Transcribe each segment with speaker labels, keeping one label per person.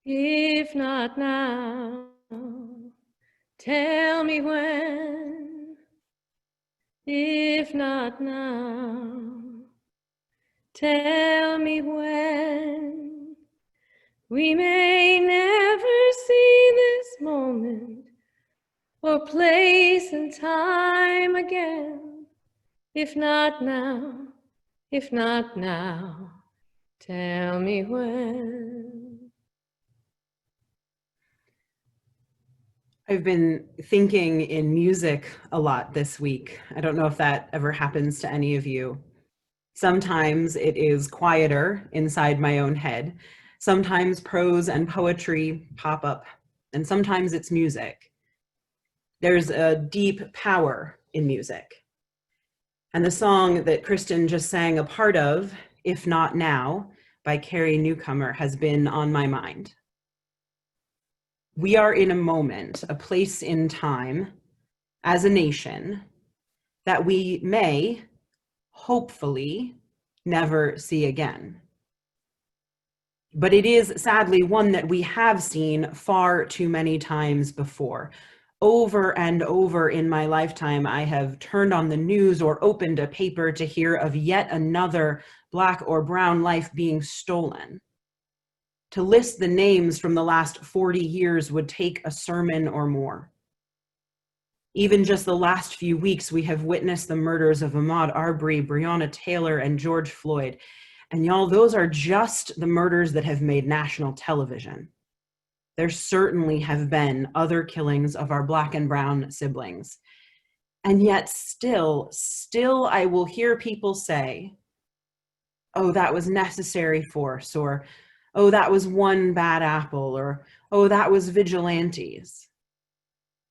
Speaker 1: If not now, tell me when. If not now, tell me when. We may never see this moment or place and time again. If not now, if not now, tell me when.
Speaker 2: I've been thinking in music a lot this week. I don't know if that ever happens to any of you. Sometimes it is quieter inside my own head. Sometimes prose and poetry pop up, and sometimes it's music. There's a deep power in music. And the song that Kristen just sang a part of, If Not Now, by Carrie Newcomer, has been on my mind. We are in a moment, a place in time, as a nation, that we may, hopefully, never see again. But it is sadly one that we have seen far too many times before. Over and over in my lifetime, I have turned on the news or opened a paper to hear of yet another Black or brown life being stolen. To list the names from the last 40 years would take a sermon or more. Even just the last few weeks, we have witnessed the murders of Ahmaud Arbery, Breonna Taylor, and George Floyd. And y'all, those are just the murders that have made national television. There certainly have been other killings of our Black and brown siblings. And yet still I will hear people say, oh, that was necessary force, or oh, that was one bad apple, or oh, that was vigilantes.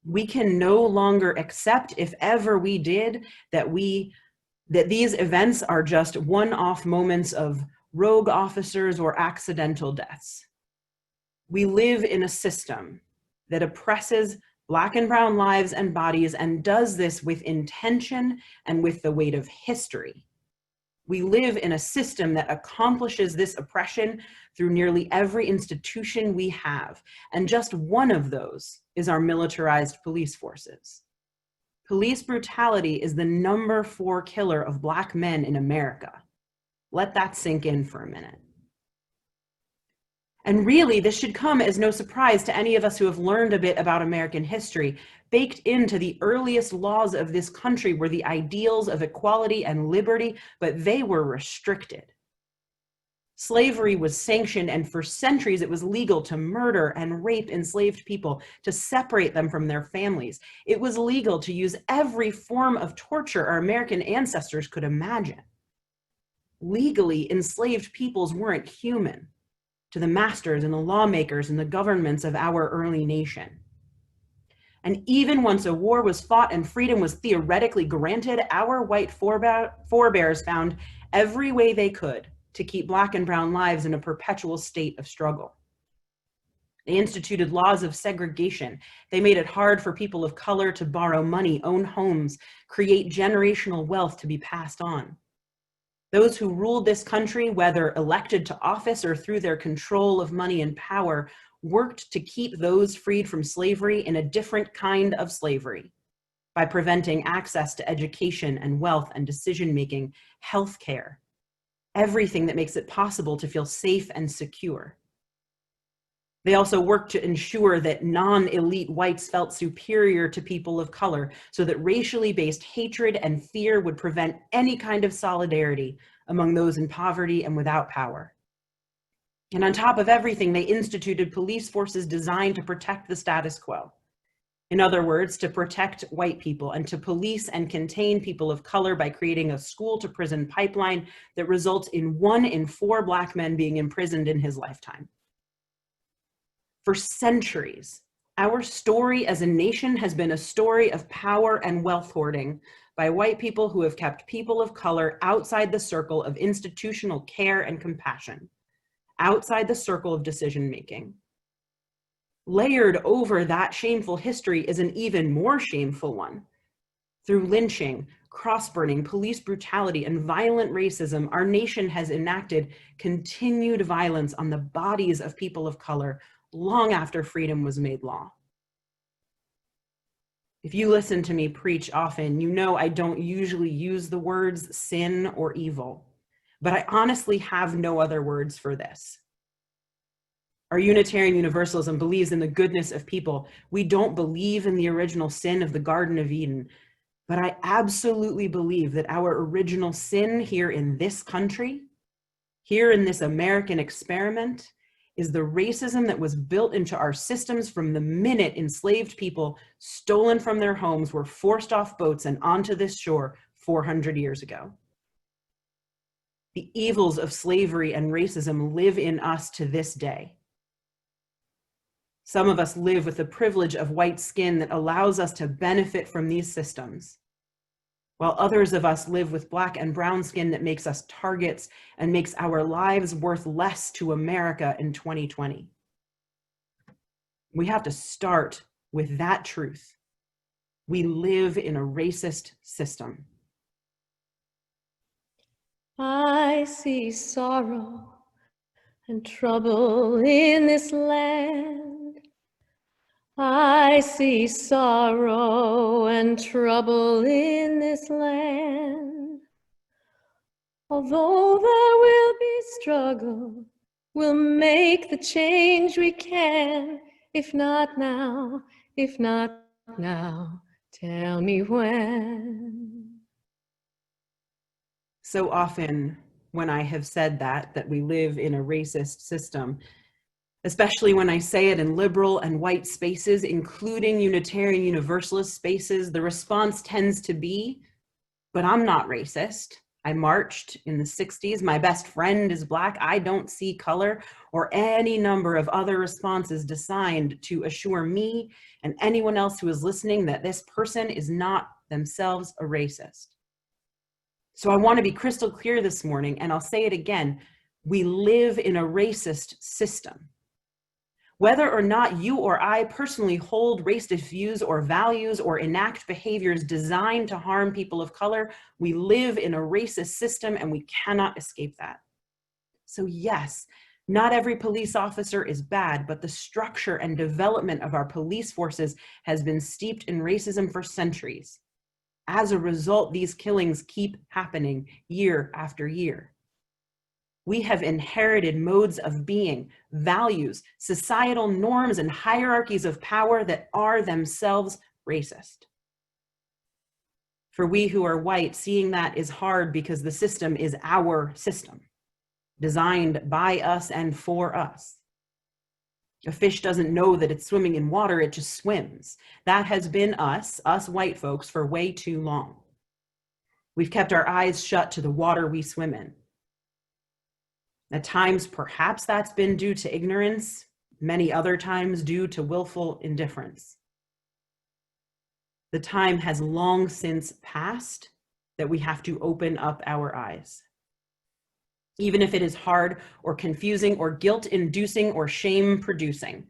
Speaker 2: We can no longer accept, if ever we did, that these events are just one-off moments of rogue officers or accidental deaths. We live in a system that oppresses Black and brown lives and bodies and does this with intention and with the weight of history. We live in a system that accomplishes this oppression through nearly every institution we have, and just one of those is our militarized police forces. Police brutality is the #4 killer of Black men in America. Let that sink in for a minute. And really, this should come as no surprise to any of us who have learned a bit about American history. Baked into the earliest laws of this country were the ideals of equality and liberty, but they were restricted. Slavery was sanctioned, and for centuries it was legal to murder and rape enslaved people, to separate them from their families. It was legal to use every form of torture our American ancestors could imagine. Legally, enslaved peoples weren't human to the masters and the lawmakers and the governments of our early nation. And even once a war was fought and freedom was theoretically granted, our white forebears found every way they could to keep Black and brown lives in a perpetual state of struggle. They instituted laws of segregation. They made it hard for people of color to borrow money, own homes, create generational wealth to be passed on. Those who ruled this country, whether elected to office or through their control of money and power, worked to keep those freed from slavery in a different kind of slavery by preventing access to education and wealth and decision-making, healthcare, everything that makes it possible to feel safe and secure. They also worked to ensure that non-elite whites felt superior to people of color so that racially based hatred and fear would prevent any kind of solidarity among those in poverty and without power. And on top of everything, they instituted police forces designed to protect the status quo. In other words, to protect white people and to police and contain people of color by creating a school-to-prison pipeline that results in 1 in 4 Black men being imprisoned in his lifetime. For centuries, our story as a nation has been a story of power and wealth hoarding by white people who have kept people of color outside the circle of institutional care and compassion, outside the circle of decision-making. Layered over that shameful history is an even more shameful one. Through lynching, cross-burning, police brutality, and violent racism, our nation has enacted continued violence on the bodies of people of color long after freedom was made law. If you listen to me preach often, you know I don't usually use the words sin or evil, but I honestly have no other words for this. Our Unitarian Universalism believes in the goodness of people. We don't believe in the original sin of the Garden of Eden, but I absolutely believe that our original sin here in this country, here in this American experiment, is the racism that was built into our systems from the minute enslaved people stolen from their homes were forced off boats and onto this shore 400 years ago. The evils of slavery and racism live in us to this day. Some of us live with the privilege of white skin that allows us to benefit from these systems, while others of us live with black and brown skin that makes us targets and makes our lives worth less to America in 2020. We have to start with that truth. We live in a racist system.
Speaker 1: I see sorrow and trouble in this land. I see sorrow and trouble in this land. Although there will be struggle, we'll make the change we can. If not now, tell me when.
Speaker 2: So often when I have said that we live in a racist system, especially when I say it in liberal and white spaces, including Unitarian Universalist spaces, the response tends to be, but I'm not racist. I marched in the 60s. My best friend is black. I don't see color, or any number of other responses designed to assure me and anyone else who is listening that this person is not themselves a racist. So I want to be crystal clear this morning, and I'll say it again. We live in a racist system. Whether or not you or I personally hold racist views or values or enact behaviors designed to harm people of color, we live in a racist system and we cannot escape that. So yes, not every police officer is bad, but the structure and development of our police forces has been steeped in racism for centuries. As a result, these killings keep happening year after year. We have inherited modes of being, values, societal norms, and hierarchies of power that are themselves racist. For we who are white, seeing that is hard because the system is our system, designed by us and for us. A fish doesn't know that it's swimming in water, it just swims. That has been us white folks, for way too long. We've kept our eyes shut to the water we swim in. At times, perhaps that's been due to ignorance, many other times due to willful indifference. The time has long since passed that we have to open up our eyes. Even if it is hard or confusing or guilt-inducing or shame-producing,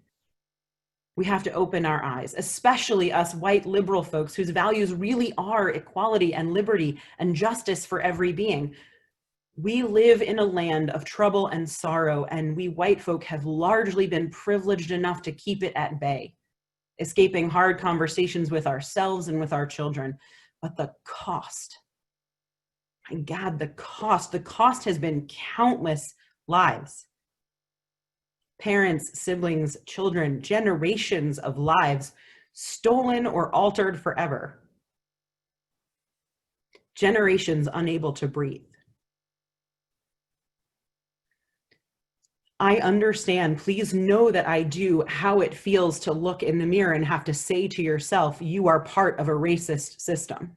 Speaker 2: we have to open our eyes, especially us white liberal folks whose values really are equality and liberty and justice for every being. We live in a land of trouble and sorrow, and we white folk have largely been privileged enough to keep it at bay, escaping hard conversations with ourselves and with our children. But the cost, my God, the cost has been countless lives. Parents, siblings, children, generations of lives stolen or altered forever. Generations unable to breathe. I understand, please know that I do, how it feels to look in the mirror and have to say to yourself, you are part of a racist system.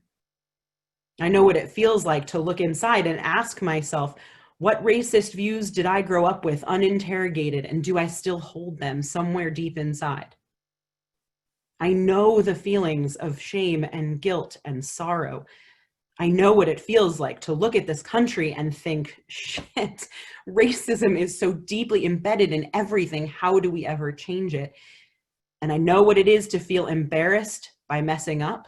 Speaker 2: I know what it feels like to look inside and ask myself, what racist views did I grow up with uninterrogated, and do I still hold them somewhere deep inside? I know the feelings of shame and guilt and sorrow. I know what it feels like to look at this country and think, shit, racism is so deeply embedded in everything. How do we ever change it? And I know what it is to feel embarrassed by messing up,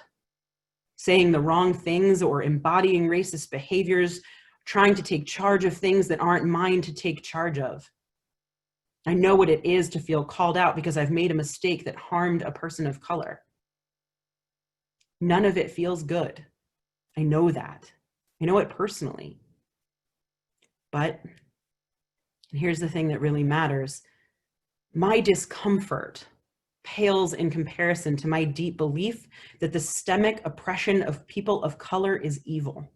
Speaker 2: saying the wrong things or embodying racist behaviors, trying to take charge of things that aren't mine to take charge of. I know what it is to feel called out because I've made a mistake that harmed a person of color. None of it feels good. I know that. I know it personally. But here's the thing that really matters. My discomfort pales in comparison to my deep belief that the systemic oppression of people of color is evil.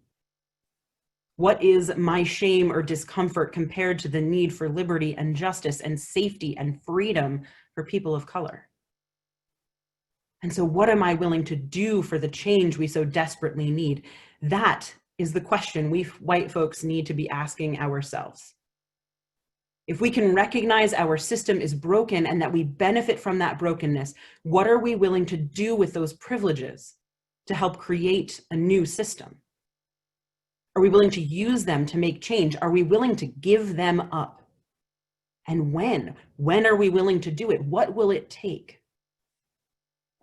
Speaker 2: What is my shame or discomfort compared to the need for liberty and justice and safety and freedom for people of color? And so what am I willing to do for the change we so desperately need? That is the question we white folks need to be asking ourselves. If we can recognize our system is broken and that we benefit from that brokenness, what are we willing to do with those privileges to help create a new system? Are we willing to use them to make change? Are we willing to give them up? And when? When are we willing to do it? What will it take?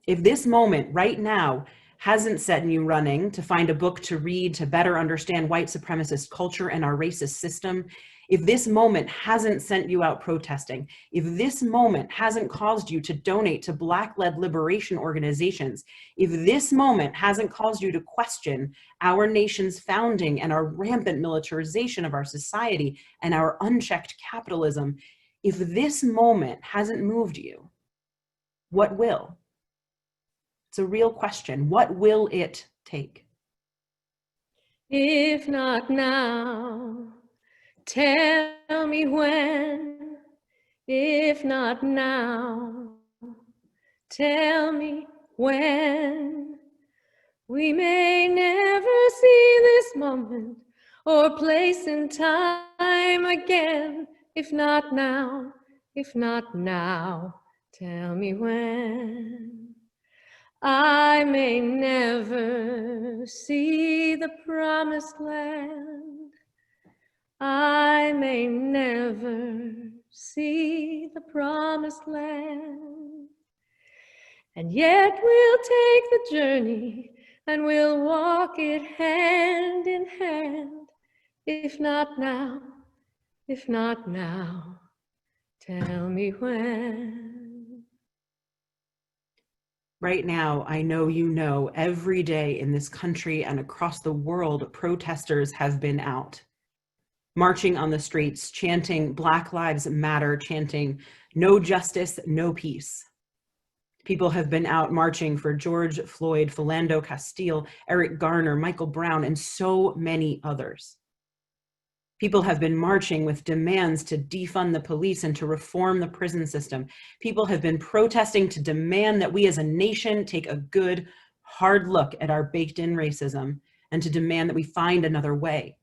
Speaker 2: If this moment right now hasn't set you running to find a book to read to better understand white supremacist culture and our racist system, if this moment hasn't sent you out protesting, if this moment hasn't caused you to donate to Black-led liberation organizations, if this moment hasn't caused you to question our nation's founding and our rampant militarization of our society and our unchecked capitalism, if this moment hasn't moved you, what will? It's a real question. What will it take?
Speaker 1: If not now, tell me when. If not now, tell me when. We may never see this moment or place in time again. If not now, tell me when. I may never see the promised land. I may never see the promised land. And yet we'll take the journey and we'll walk it hand in hand. If not now, tell me when.
Speaker 2: Right now, I know you know every day in this country and across the world, protesters have been out, marching on the streets, chanting Black Lives Matter, chanting no justice, no peace. People have been out marching for George Floyd, Philando Castile, Eric Garner, Michael Brown, and so many others. People have been marching with demands to defund the police and to reform the prison system. People have been protesting to demand that we as a nation take a good, hard look at our baked-in racism and to demand that we find another way.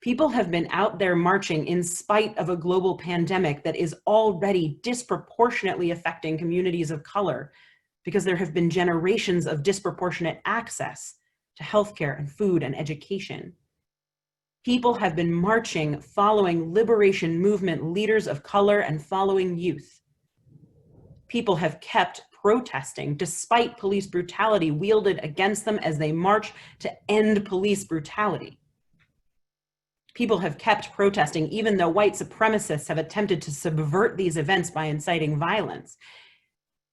Speaker 2: People have been out there marching in spite of a global pandemic that is already disproportionately affecting communities of color because there have been generations of disproportionate access to healthcare and food and education. People have been marching following liberation movement leaders of color and following youth. People have kept protesting despite police brutality wielded against them as they march to end police brutality. People have kept protesting even though white supremacists have attempted to subvert these events by inciting violence.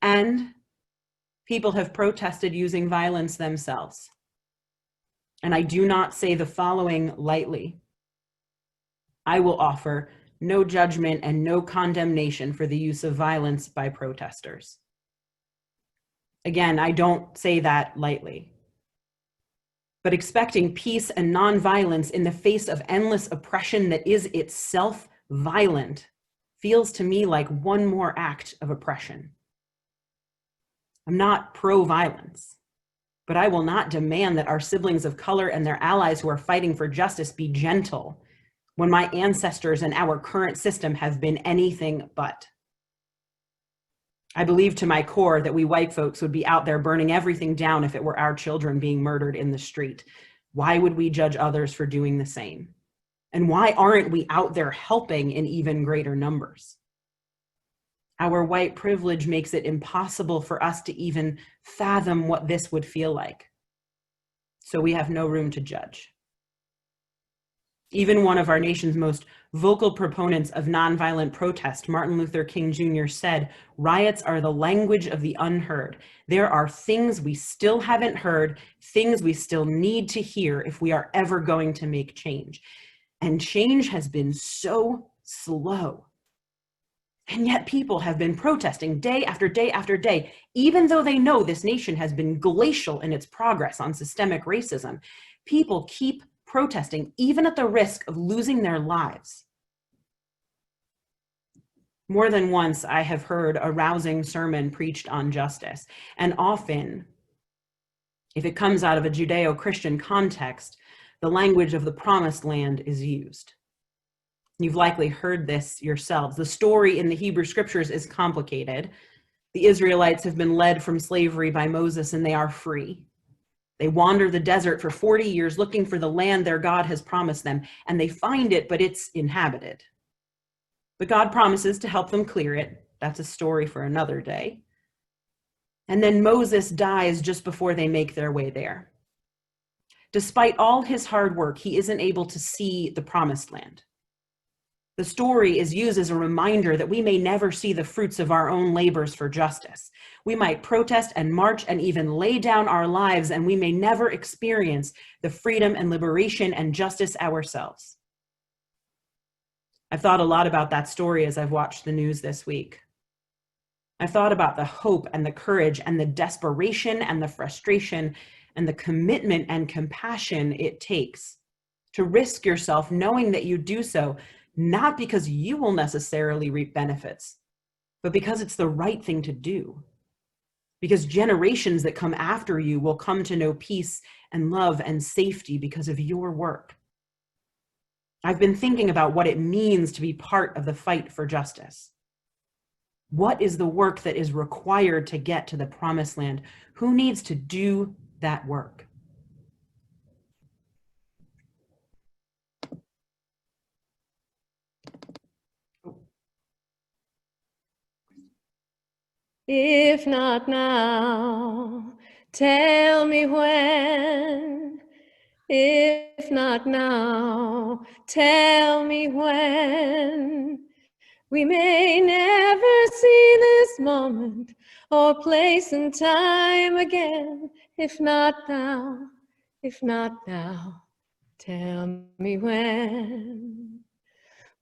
Speaker 2: And people have protested using violence themselves. And I do not say the following lightly. I will offer no judgment and no condemnation for the use of violence by protesters. Again, I don't say that lightly. But expecting peace and nonviolence in the face of endless oppression that is itself violent feels to me like one more act of oppression. I'm not pro-violence. But I will not demand that our siblings of color and their allies who are fighting for justice be gentle when my ancestors and our current system have been anything but. I believe to my core that we white folks would be out there burning everything down if it were our children being murdered in the street. Why would we judge others for doing the same? And why aren't we out there helping in even greater numbers? Our white privilege makes it impossible for us to even fathom what this would feel like. So we have no room to judge. Even one of our nation's most vocal proponents of nonviolent protest, Martin Luther King Jr., said, "Riots are the language of the unheard. There are things we still haven't heard, things we still need to hear if we are ever going to make change." And change has been so slow. And yet people have been protesting day after day after day, even though they know this nation has been glacial in its progress on systemic racism. People keep protesting, even at the risk of losing their lives. More than once, I have heard a rousing sermon preached on justice, and often, if it comes out of a Judeo-Christian context, the language of the promised land is used. You've likely heard this yourselves. The story in the Hebrew scriptures is complicated. The Israelites have been led from slavery by Moses, and they are free. They wander the desert for 40 years looking for the land their God has promised them, and they find it, but it's inhabited. But God promises to help them clear it. That's a story for another day. And then Moses dies just before they make their way there. Despite all his hard work, he isn't able to see the promised land. The story is used as a reminder that we may never see the fruits of our own labors for justice. We might protest and march and even lay down our lives, and we may never experience the freedom and liberation and justice ourselves. I've thought a lot about that story as I've watched the news this week. I've thought about the hope and the courage and the desperation and the frustration and the commitment and compassion it takes to risk yourself, knowing that you do so not because you will necessarily reap benefits, but because it's the right thing to do. Because generations that come after you will come to know peace and love and safety because of your work. I've been thinking about what it means to be part of the fight for justice. What is the work that is required to get to the promised land? Who needs to do that work?
Speaker 1: If not now, tell me when. If not now, tell me when. We may never see this moment or place and time again. If not now, tell me when.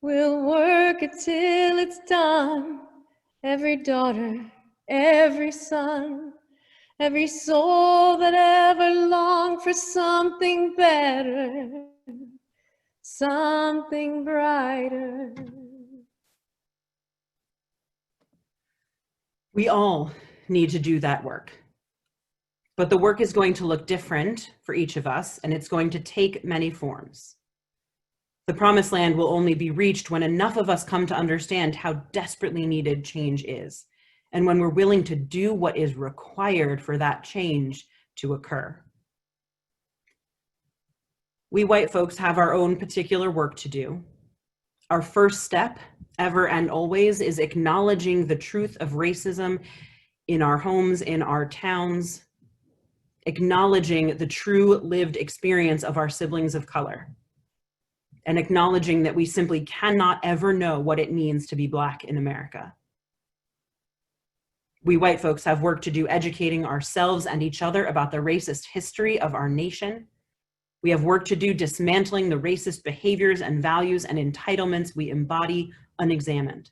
Speaker 1: We'll work it till it's done. Every daughter, every son, every soul that ever longed for something better, something brighter.
Speaker 2: We all need to do that work. But the work is going to look different for each of us, and it's going to take many forms. The promised land will only be reached when enough of us come to understand how desperately needed change is, and when we're willing to do what is required for that change to occur. We white folks have our own particular work to do. Our first step, ever and always, is acknowledging the truth of racism in our homes, in our towns, acknowledging the true lived experience of our siblings of color, and acknowledging that we simply cannot ever know what it means to be Black in America. We white folks have work to do educating ourselves and each other about the racist history of our nation. We have work to do dismantling the racist behaviors and values and entitlements we embody unexamined.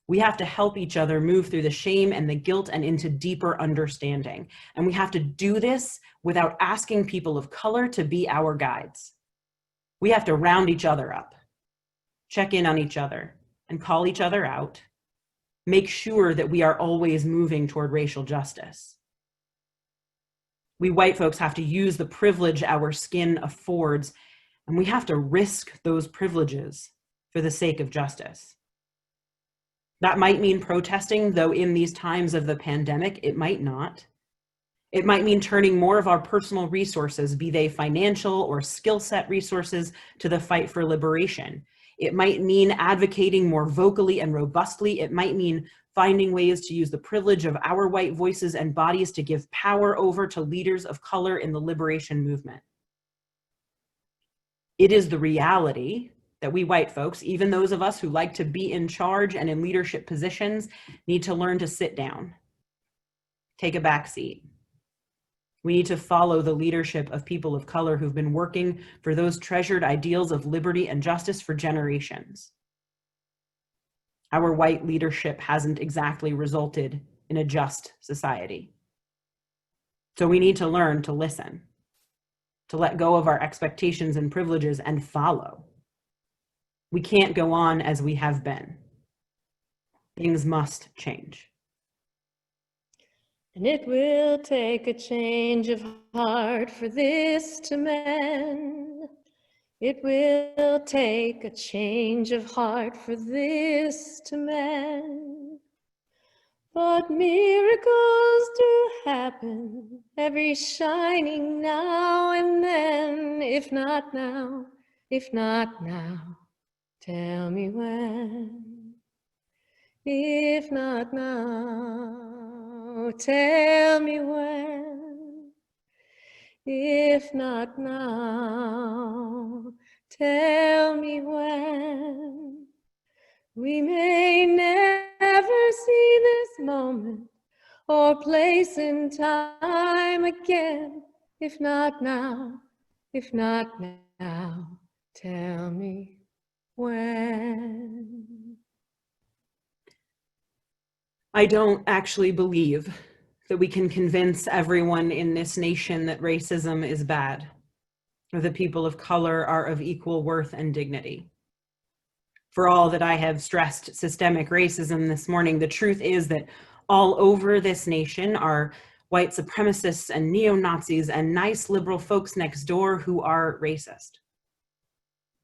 Speaker 2: We have to help each other move through the shame and the guilt and into deeper understanding. And we have to do this without asking people of color to be our guides. We have to round each other up, check in on each other, and call each other out. Make sure that we are always moving toward racial justice. We white folks have to use the privilege our skin affords, and we have to risk those privileges for the sake of justice. That might mean protesting, though in these times of the pandemic, it might not. It might mean turning more of our personal resources, be they financial or skill set resources, to the fight for liberation. It might mean advocating more vocally and robustly. It might mean finding ways to use the privilege of our white voices and bodies to give power over to leaders of color in the liberation movement. It is the reality that we white folks, even those of us who like to be in charge and in leadership positions, need to learn to sit down, take a back seat. We need to follow the leadership of people of color who've been working for those treasured ideals of liberty and justice for generations. Our white leadership hasn't exactly resulted in a just society. So we need to learn to listen, to let go of our expectations and privileges and follow. We can't go on as we have been. Things must change.
Speaker 1: And it will take a change of heart for this to mend. It will take a change of heart for this to mend. But miracles do happen every shining now and then. If not now, tell me when. If not now, tell me when. If not now, tell me when. We may never see this moment or place in time again. If not now, tell me when.
Speaker 2: I don't actually believe that we can convince everyone in this nation that racism is bad, or that people of color are of equal worth and dignity. For all that I have stressed systemic racism this morning, the truth is that all over this nation are white supremacists and neo-Nazis and nice liberal folks next door who are racist.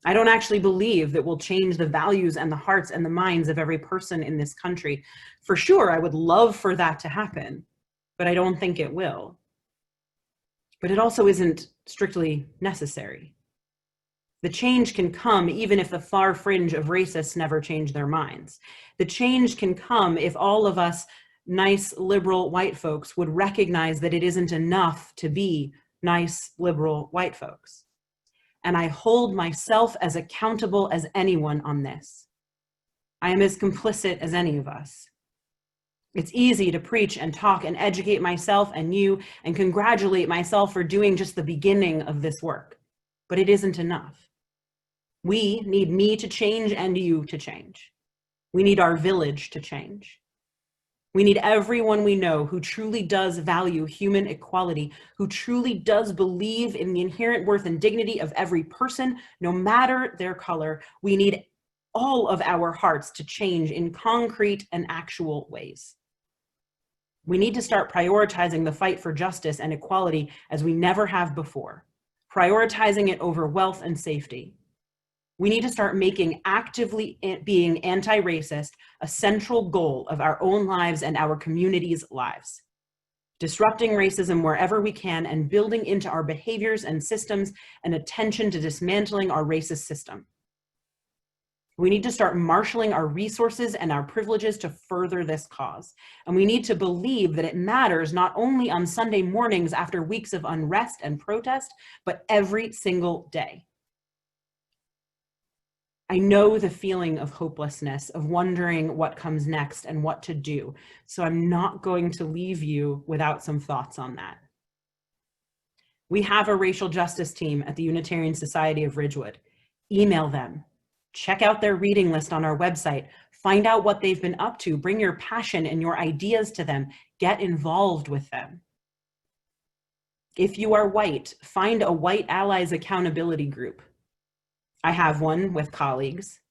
Speaker 2: I don't actually believe that we'll change the values and the hearts and the minds of every person in this country. For sure, I would love for that to happen, but I don't think it will. But it also isn't strictly necessary. The change can come even if the far fringe of racists never change their minds. The change can come if all of us nice liberal white folks would recognize that it isn't enough to be nice liberal white folks. And I hold myself as accountable as anyone on this. I am as complicit as any of us. It's easy to preach and talk and educate myself and you and congratulate myself for doing just the beginning of this work, but it isn't enough. We need me to change and you to change. We need our village to change. We need everyone we know who truly does value human equality, who truly does believe in the inherent worth and dignity of every person, no matter their color. We need all of our hearts to change in concrete and actual ways. We need to start prioritizing the fight for justice and equality as we never have before, prioritizing it over wealth and safety. We need to start making actively being anti-racist a central goal of our own lives and our communities' lives. Disrupting racism wherever we can and building into our behaviors and systems an attention to dismantling our racist system. We need to start marshaling our resources and our privileges to further this cause. And we need to believe that it matters not only on Sunday mornings after weeks of unrest and protest, but every single day. I know the feeling of hopelessness, of wondering what comes next and what to do. So I'm not going to leave you without some thoughts on that. We have a racial justice team at the Unitarian Society of Ridgewood. Email them. Check out their reading list on our website. Find out what they've been up to. Bring your passion and your ideas to them. Get involved with them. If you are white, find a White Allies accountability group. I have one with colleagues.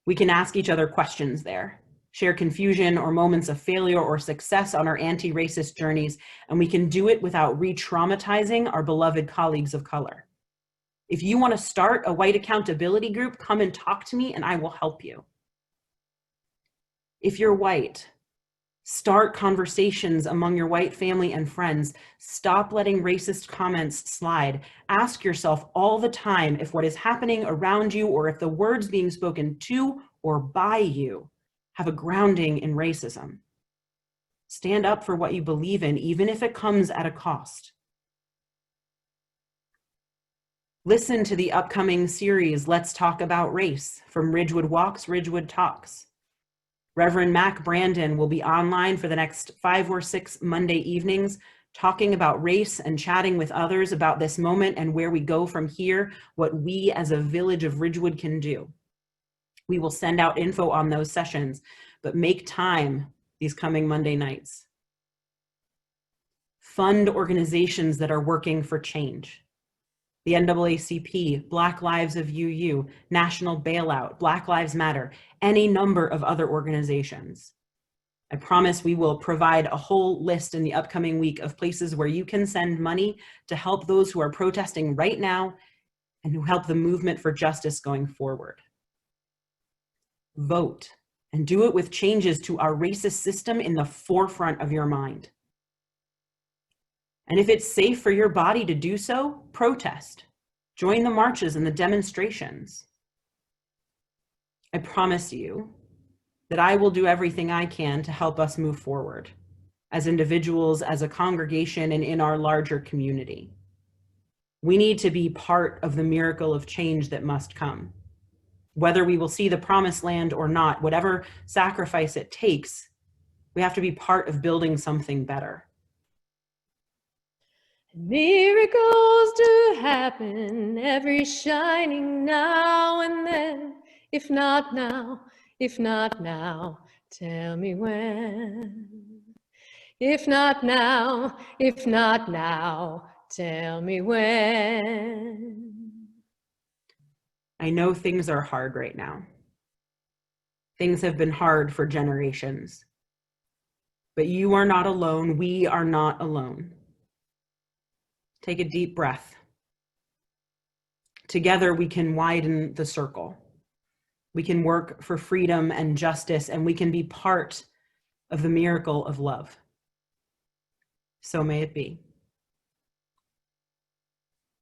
Speaker 2: We can ask each other questions there, share confusion or moments of failure or success on our anti-racist journeys, and we can do it without re-traumatizing our beloved colleagues of color. If you want to start a white accountability group, come and talk to me and I will help you. If you're white, start conversations among your white family and friends. Stop letting racist comments slide. Ask yourself all the time if what is happening around you or if the words being spoken to or by you have a grounding in racism. Stand up for what you believe in, even if it comes at a cost. Listen to the upcoming series, Let's Talk About Race, from Ridgewood Walks, Ridgewood Talks. Reverend Mac Brandon will be online for the next 5 or 6 Monday evenings, talking about race and chatting with others about this moment and where we go from here, what we as a village of Ridgewood can do. We will send out info on those sessions, but make time these coming Monday nights. Fund organizations that are working for change. The NAACP, Black Lives of UU, National Bailout, Black Lives Matter, any number of other organizations. I promise we will provide a whole list in the upcoming week of places where you can send money to help those who are protesting right now and who help the movement for justice going forward. Vote, and do it with changes to our racist system in the forefront of your mind. And if it's safe for your body to do so, protest. Join the marches and the demonstrations. I promise you that I will do everything I can to help us move forward as individuals, as a congregation, and in our larger community. We need to be part of the miracle of change that must come. Whether we will see the promised land or not, whatever sacrifice it takes, we have to be part of building something better.
Speaker 1: Miracles do happen every shining now and then. If not now, tell me when. If not now, tell me when.
Speaker 2: I know things are hard right now. Things have been hard for generations. But you are not alone. We are not alone. Take a deep breath. Together, we can widen the circle. We can work for freedom and justice, and we can be part of the miracle of love. So may it be.